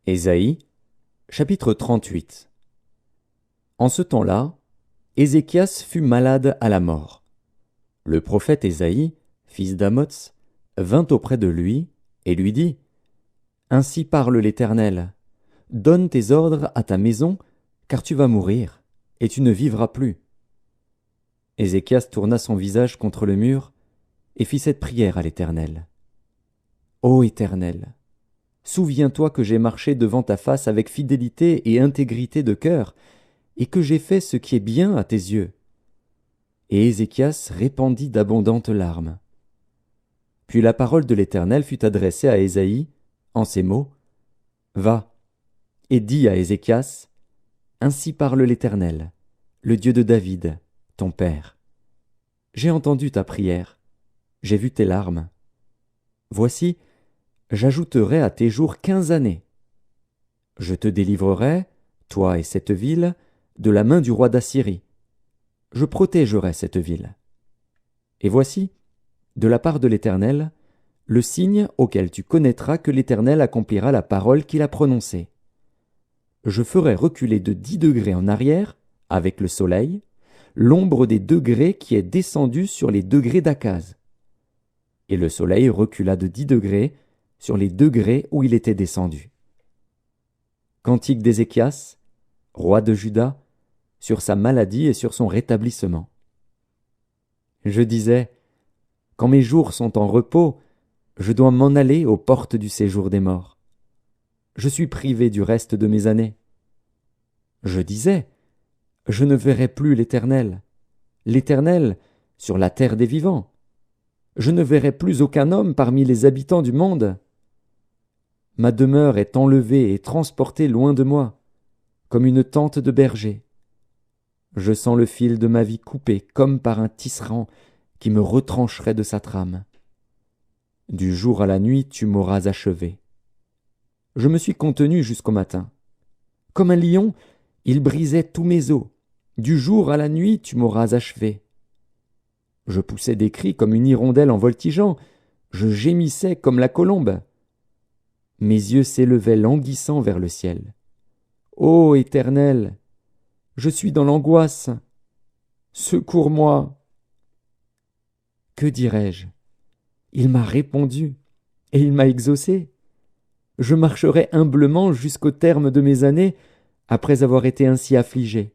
Ésaïe, chapitre 38. En ce temps-là, Ézéchias fut malade à la mort. Le prophète Ésaïe, fils d'Amots, vint auprès de lui et lui dit : Ainsi parle l'Éternel, donne tes ordres à ta maison, car tu vas mourir, et tu ne vivras plus. Ézéchias tourna son visage contre le mur et fit cette prière à l'Éternel. Ô Éternel, souviens-toi que j'ai marché devant ta face avec fidélité et intégrité de cœur, et que j'ai fait ce qui est bien à tes yeux. Et Ézéchias répandit d'abondantes larmes. Puis la parole de l'Éternel fut adressée à Ésaïe, en ces mots : Va, et dis à Ézéchias : Ainsi parle l'Éternel, le Dieu de David, ton père. J'ai entendu ta prière, j'ai vu tes larmes. Voici, j'ajouterai à tes jours 15 années. Je te délivrerai, toi et cette ville, de la main du roi d'Assyrie. Je protégerai cette ville. Et voici, de la part de l'Éternel, le signe auquel tu connaîtras que l'Éternel accomplira la parole qu'il a prononcée. Je ferai reculer de 10 degrés en arrière, avec le soleil, l'ombre des degrés qui est descendue sur les degrés d'Akaz. Et le soleil recula de 10 degrés sur les degrés où il était descendu. Cantique d'Ézéchias, roi de Juda, sur sa maladie et sur son rétablissement. Je disais : Quand mes jours sont en repos, je dois m'en aller aux portes du séjour des morts. Je suis privé du reste de mes années. Je disais : Je ne verrai plus l'Éternel sur la terre des vivants. Je ne verrai plus aucun homme parmi les habitants du monde. Ma demeure est enlevée et transportée loin de moi, comme une tente de berger. Je sens le fil de ma vie coupé comme par un tisserand qui me retrancherait de sa trame. Du jour à la nuit, tu m'auras achevé. Je me suis contenu jusqu'au matin. Comme un lion, il brisait tous mes os. Du jour à la nuit, tu m'auras achevé. Je poussais des cris comme une hirondelle en voltigeant. Je gémissais comme la colombe. Mes yeux s'élevaient languissants vers le ciel. Ô Éternel, je suis dans l'angoisse. Secours-moi. Que dirais-je ? Il m'a répondu, et il m'a exaucé. Je marcherai humblement jusqu'au terme de mes années, après avoir été ainsi affligé.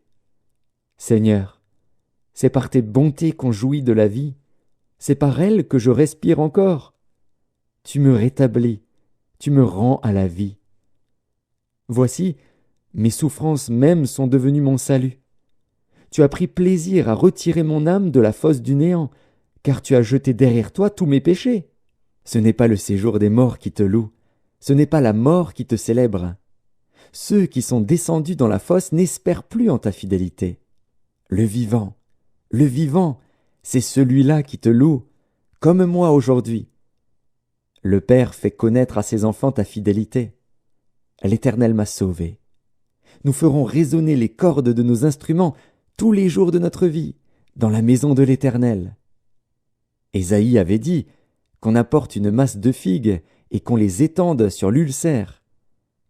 Seigneur, c'est par tes bontés qu'on jouit de la vie, c'est par elles que je respire encore. Tu me rétablis, tu me rends à la vie. Voici, mes souffrances mêmes sont devenues mon salut. Tu as pris plaisir à retirer mon âme de la fosse du néant, car tu as jeté derrière toi tous mes péchés. Ce n'est pas le séjour des morts qui te loue, ce n'est pas la mort qui te célèbre. Ceux qui sont descendus dans la fosse n'espèrent plus en ta fidélité. Le vivant, c'est celui-là qui te loue, comme moi aujourd'hui. Le Père fait connaître à ses enfants ta fidélité. L'Éternel m'a sauvé. Nous ferons résonner les cordes de nos instruments tous les jours de notre vie, dans la maison de l'Éternel. Ésaïe avait dit qu'on apporte une masse de figues et qu'on les étende sur l'ulcère,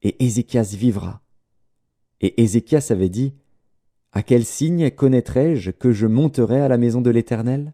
et Ézéchias vivra. Et Ézéchias avait dit : À quel signe connaîtrai-je que je monterai à la maison de l'Éternel ?